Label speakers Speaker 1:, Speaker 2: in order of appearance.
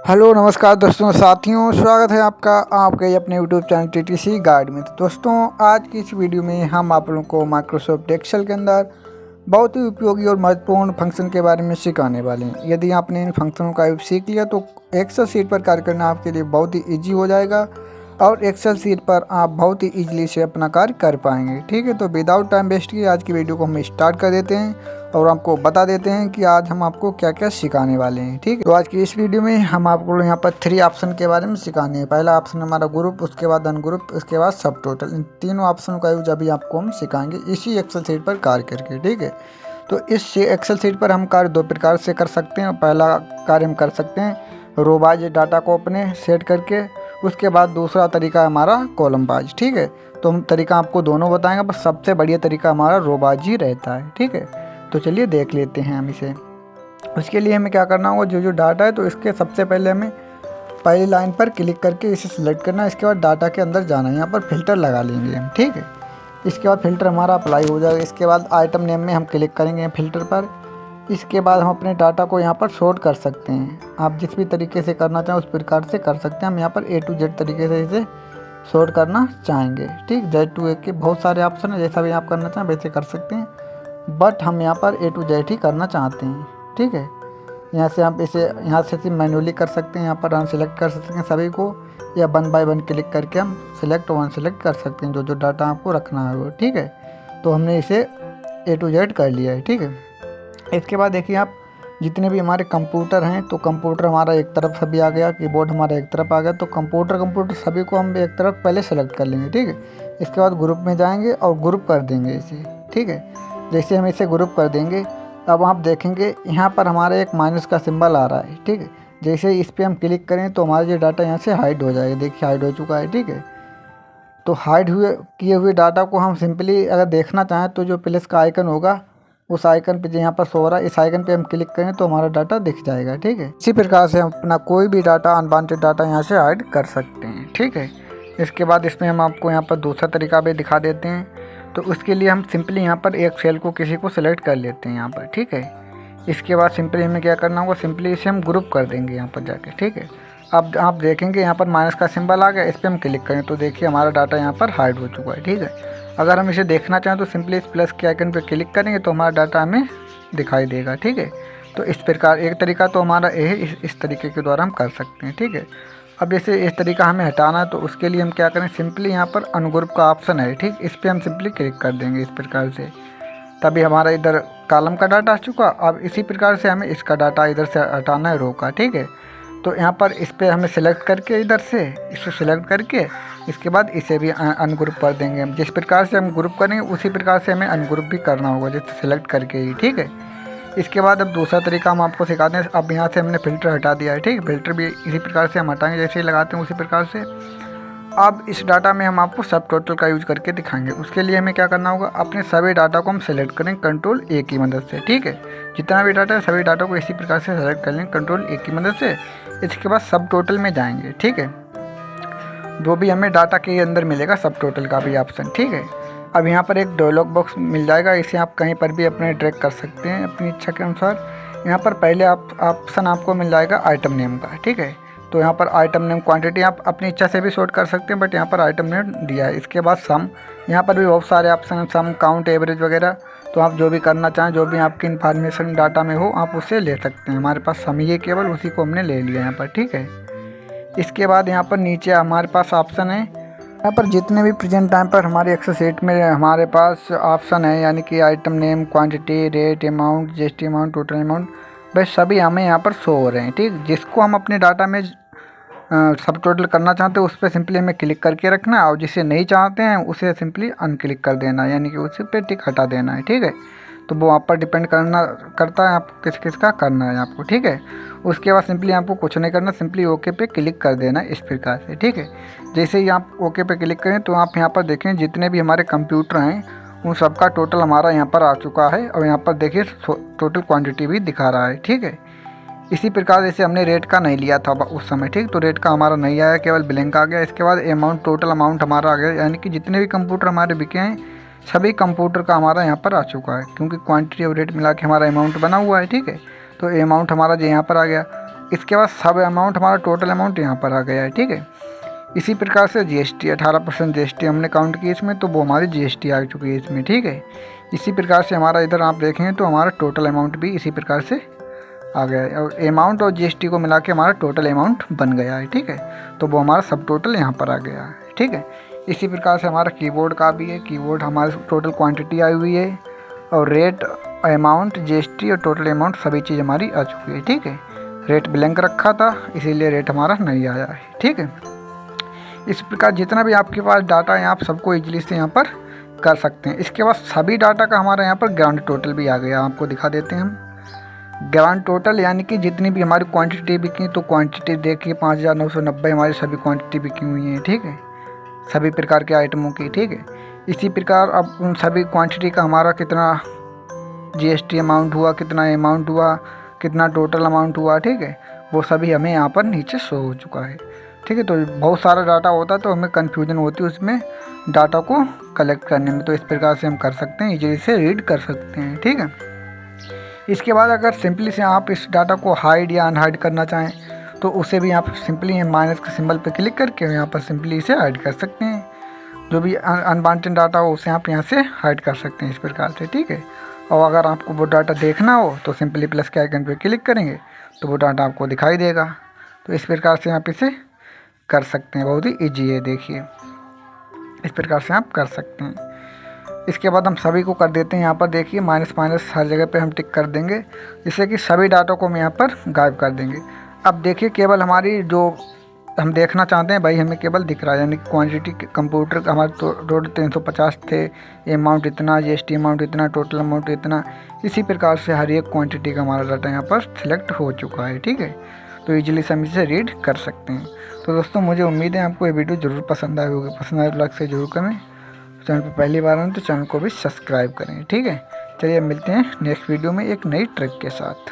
Speaker 1: Hello नमस्कार दोस्तों साथियों, स्वागत है आपका आपके अपने यूट्यूब चैनल टीटीसी गाइड में। तो दोस्तों आज की इस वीडियो में हम आप लोगों को माइक्रोसॉफ्ट एक्सेल के अंदर बहुत ही उपयोगी और महत्वपूर्ण फंक्शन के बारे में सिखाने वाले हैं। यदि आपने इन फंक्शनों का सीख लिया तो एक्सेल शीट पर कार्य करना आपके लिए बहुत ही ईजी हो जाएगा और एक्सेल शीट पर आप बहुत ही ईजिली से अपना कार्य कर पाएंगे। ठीक है, तो विदाउट टाइम वेस्ट किए आज की वीडियो को हम स्टार्ट कर देते हैं और आपको बता देते हैं कि आज हम आपको क्या क्या सिखाने वाले हैं। ठीक है, तो आज की इस वीडियो में हम आपको यहाँ पर 3 ऑप्शन के बारे में सिखाने हैं। पहला ऑप्शन हमारा ग्रुप, उसके बाद अनग्रुप, उसके बाद सब टोटल। इन तीनों ऑप्शन का यूज अभी आपको हम सिखाएंगे इसी एक्सेल शीट पर कार्य करके। ठीक है, तो इस एक्सेल शीट पर हम कार्य 2 प्रकार से कर सकते हैं। पहला कार्य हम कर सकते हैं रो वाइज डाटा को अपने सेट करके, उसके बाद दूसरा तरीका है हमारा कॉलम वाइज। ठीक है, तो हम तरीका आपको दोनों बताएंगे, बस सबसे बढ़िया तरीका हमारा रो वाइज ही रहता है। ठीक है, तो चलिए देख लेते हैं हम इसे। उसके लिए हमें क्या करना होगा, जो डाटा है तो इसके सबसे पहले हमें पहली लाइन पर क्लिक करके इसे सिलेक्ट करना है। इसके बाद डाटा के अंदर जाना है, यहाँ पर फिल्टर लगा लेंगे हम। ठीक है, इसके बाद फिल्टर हमारा अप्लाई हो जाएगा। इसके बाद आइटम नेम में हम क्लिक करेंगे फिल्टर पर। इसके बाद हम अपने डाटा को यहाँ पर सॉर्ट कर सकते हैं। आप जिस भी तरीके से करना चाहें उस प्रकार से कर सकते हैं। हम यहाँ पर A to Z तरीके से इसे सॉर्ट करना चाहेंगे। ठीक, Z to A के बहुत सारे ऑप्शन हैं, जैसा भी आप करना चाहें वैसे कर सकते हैं, बट हम यहाँ पर A to Z ही करना चाहते हैं। ठीक है, यहाँ से आप इसे यहाँ से मैन्युअली कर सकते हैं। यहाँ पर हम सिलेक्ट कर सकते हैं सभी को, या 1 बाय 1 क्लिक करके हम सिलेक्ट वन सेलेक्ट कर सकते हैं जो डाटा आपको रखना है वो। ठीक है, तो हमने इसे A to Z कर लिया है। ठीक है, इसके बाद देखिए आप जितने भी हमारे कंप्यूटर हैं, तो कंप्यूटर हमारा एक तरफ सभी आ गया, कीबोर्ड हमारा एक तरफ आ गया। तो कंप्यूटर सभी को हम एक तरफ पहले सेलेक्ट कर लेंगे। ठीक है, इसके बाद ग्रुप में जाएंगे और ग्रुप कर देंगे इसे। ठीक है, जैसे हम इसे ग्रुप कर देंगे, अब आप देखेंगे यहाँ पर हमारा एक माइनस का सिंबल आ रहा है। ठीक है, जैसे इस पर हम क्लिक करें तो हमारा जो डाटा यहाँ से हाइड हो जाएगा। देखिए हाइड हो चुका है। ठीक है, तो हाइड किए हुए डाटा को हम सिंपली अगर देखना चाहें तो जो प्लस का आइकन होगा उस आइकन पे जो यहाँ पर शो हो रहा है, इस आइकन पे हम क्लिक करें तो हमारा डाटा दिख जाएगा। ठीक है, इसी प्रकार से हम अपना कोई भी डाटा अनवांटेड डाटा यहाँ से हाइड कर सकते हैं। ठीक है, इसके बाद इसमें हम आपको यहाँ पर दूसरा तरीका भी दिखा देते हैं। तो उसके लिए हम सिंपली यहाँ पर एक सेल को किसी को सिलेक्ट कर लेते हैं यहाँ पर। ठीक है, इसके बाद सिंपली हमें क्या करना होगा, सिंपली इसे हम ग्रुप कर देंगे यहाँ पर जाके। ठीक है, अब आप देखेंगे यहाँ पर माइनस का सिंबल आ गया, इस पर हम क्लिक करें तो देखिए हमारा डाटा यहाँ पर हाइड हो चुका है। ठीक है, अगर हम इसे देखना चाहें तो सिंपली इस प्लस के आइकन पर क्लिक करेंगे तो हमारा डाटा हमें दिखाई देगा। ठीक है, तो इस प्रकार एक तरीका तो हमारा ये है, इस तरीके के द्वारा हम कर सकते हैं। ठीक है, अब जैसे इस तरीका हमें हटाना है तो उसके लिए हम क्या करें, सिंपली यहाँ पर अनग्रुप का ऑप्शन है। ठीक, इस पर हम सिंपली क्लिक कर देंगे इस प्रकार से, तभी हमारा इधर कॉलम का डाटा आ चुका। अब इसी प्रकार से हमें इसका डाटा इधर से हटाना है, रो का। ठीक है, तो यहाँ पर इस पर हमें सेलेक्ट करके इधर से इसे सेलेक्ट करके इसके बाद इसे भी अनग्रुप कर देंगे हम। जिस प्रकार से हम ग्रुप करेंगे उसी प्रकार से हमें अनग्रुप भी करना होगा, जैसे सेलेक्ट करके ही। ठीक है, इसके बाद अब दूसरा तरीका हम आपको सिखाते हैं। अब यहाँ से हमने फ़िल्टर हटा दिया है। ठीक है, फ़िल्टर भी इसी प्रकार से हम हटाएंगे, जैसे ही लगाते हैं उसी प्रकार से। अब इस डाटा में हम आपको सब टोटल का यूज़ करके दिखाएंगे। उसके लिए हमें क्या करना होगा, अपने सभी डाटा को हम सेलेक्ट करें कंट्रोल A की मदद से। ठीक है, जितना भी डाटा है सभी डाटा को इसी प्रकार से सेलेक्ट कर लें कंट्रोल A की मदद से। इसके बाद सब टोटल में जाएंगे। ठीक है, जो भी हमें डाटा के अंदर मिलेगा सब टोटल का भी ऑप्शन। ठीक है, अब यहाँ पर एक डायलॉग बॉक्स मिल जाएगा, इसे आप कहीं पर भी अपने ड्रैग कर सकते हैं अपनी इच्छा के अनुसार। यहाँ पर पहले ऑप्शन आपको मिल जाएगा आइटम नेम का। ठीक है, तो यहाँ पर आइटम नेम क्वांटिटी आप अपनी इच्छा से भी सॉर्ट कर सकते हैं, बट यहाँ पर आइटम नेम दिया है। इसके बाद सम, यहाँ पर भी बहुत सारे ऑप्शन हैं, सम, काउंट, एवरेज वगैरह। तो आप जो भी करना चाहें, जो भी आपकी इन्फॉर्मेशन डाटा में हो आप उसे ले सकते हैं। हमारे पास सम ही है केवल, उसी को हमने ले लिया यहाँ पर। ठीक है, इसके बाद यहाँ पर नीचे हमारे पास ऑप्शन है, यहाँ पर जितने भी प्रेजेंट टाइम पर हमारे एक्सेल शीट में हमारे पास ऑप्शन है, यानी कि item name, quantity, rate, amount, GST amount, total amount, बस सभी हमें यहाँ पर शो हो रहे हैं। ठीक, जिसको हम अपने डाटा में सब टोटल करना चाहते हैं उस पर सिंपली हमें क्लिक करके रखना है, और जिसे नहीं चाहते हैं उसे सिंपली अनक्लिक कर देना, यानी कि उसे पे टिक हटा देना है। ठीक है, तो वो आप पर डिपेंड करता है आप किस का करना है आपको। ठीक है, उसके बाद सिंपली आपको कुछ नहीं करना, सिंपली ओके पे क्लिक कर देना इस प्रकार से। ठीक है, जैसे ही आप ओके पे क्लिक करें तो आप यहाँ पर देखें जितने भी हमारे कंप्यूटर हैं उन सबका टोटल हमारा यहाँ पर आ चुका है, और यहाँ पर देखिए टोटल क्वांटिटी भी दिखा रहा है। ठीक है, इसी प्रकार जैसे हमने रेट का नहीं लिया था उस समय। ठीक, तो रेट का हमारा नहीं आया, केवल ब्लैंक आ गया। इसके बाद अमाउंट, टोटल अमाउंट हमारा आ गया, यानी कि जितने भी कंप्यूटर हमारे बिके हैं सभी कंप्यूटर का हमारा यहाँ पर आ चुका है, क्योंकि क्वांटिटी और रेट मिला के हमारा अमाउंट बना हुआ है। ठीक है, तो अमाउंट हमारा जो यहाँ पर आ गया। इसके बाद सब अमाउंट हमारा टोटल अमाउंट यहाँ पर आ गया है, ठीक है। इसी प्रकार से जीएसटी 18% जीएसटी हमने काउंट की इसमें, तो वो हमारी जीएसटी आ चुकी है इसमें, ठीक है। इसी प्रकार से हमारा इधर आप देखें तो हमारा टोटल अमाउंट भी इसी प्रकार से आ गया है, और अमाउंट और जीएसटी को मिला के हमारा टोटल अमाउंट बन गया है, ठीक है। तो वो हमारा सब टोटल यहाँ पर आ गया है, ठीक है। इसी प्रकार से हमारा कीबोर्ड का भी है, कीबोर्ड हमारी टोटल क्वांटिटी आई हुई है, और रेट, अमाउंट, जीएसटी और टोटल अमाउंट सभी चीज़ हमारी आ चुकी है, ठीक है। रेट ब्लैंक रखा था इसीलिए रेट हमारा नहीं आया है, ठीक है। इस प्रकार जितना भी आपके पास डाटा है आप सबको ईजिली से यहाँ पर कर सकते हैं। इसके बाद सभी डाटा का हमारा यहाँ पर ग्रांड टोटल भी आ गया, आपको दिखा देते हैं हम। ग्रांड टोटल यानी कि जितनी भी हमारी क्वांटिटी बिकी, तो क्वांटिटी देखिए 5990 हमारी सभी क्वांटिटी बिकी हुई हैं, ठीक है, सभी प्रकार के आइटमों की, ठीक है। इसी प्रकार अब उन सभी क्वांटिटी का हमारा कितना जीएसटी अमाउंट हुआ, कितना अमाउंट हुआ, कितना टोटल अमाउंट हुआ, ठीक है, वो सभी हमें यहाँ पर नीचे शो हो चुका है, ठीक है। तो बहुत सारा डाटा होता है तो हमें कन्फ्यूजन होती है उसमें डाटा को कलेक्ट करने में, तो इस प्रकार से हम कर सकते हैं, इजीली से रीड कर सकते हैं, ठीक है। इसके बाद अगर सिंपली से आप इस डाटा को हाइड या अनहाइड करना चाहें तो उसे भी आप सिंपली माइनस के सिंबल पर क्लिक करके यहाँ पर सिंपली इसे हाइड कर सकते हैं। जो भी अनवांटेड डाटा हो उसे आप यहाँ से हाइड कर सकते हैं इस प्रकार से, ठीक है। और अगर आपको वो डाटा देखना हो तो सिंपली प्लस के आइकन पर क्लिक करेंगे तो वो डाटा आपको दिखाई देगा। तो इस प्रकार से आप इसे कर सकते हैं, बहुत ही ईजी है, देखिए इस प्रकार से आप कर सकते हैं। इसके बाद हम सभी को कर देते हैं, यहाँ पर देखिए माइनस माइनस हर जगह पे हम टिक कर देंगे, जिससे कि सभी डाटा को हम यहाँ पर गायब कर देंगे। अब देखिए केवल हमारी जो हम देखना चाहते हैं भाई हमें केवल दिख रहा है, यानी कि क्वांटिटी कंप्यूटर का हमारे टोटल 350 थे, अमाउंट इतना, जीएसटी अमाउंट इतना, टोटल अमाउंट इतना। इसी प्रकार से हर एक क्वांटिटी का हमारा डाटा यहाँ पर सिलेक्ट हो चुका है, ठीक है। तो ईजिली से हम इसे रीड कर सकते हैं। तो दोस्तों मुझे उम्मीद है आपको ये वीडियो ज़रूर पसंद आई होगी, पसंद आए तो लाइक से ज़रूर करें, चैनल पर पहली बार आए तो चैनल को भी सब्सक्राइब करें, ठीक है। चलिए अब मिलते हैं नेक्स्ट वीडियो में एक नई ट्रिक के साथ।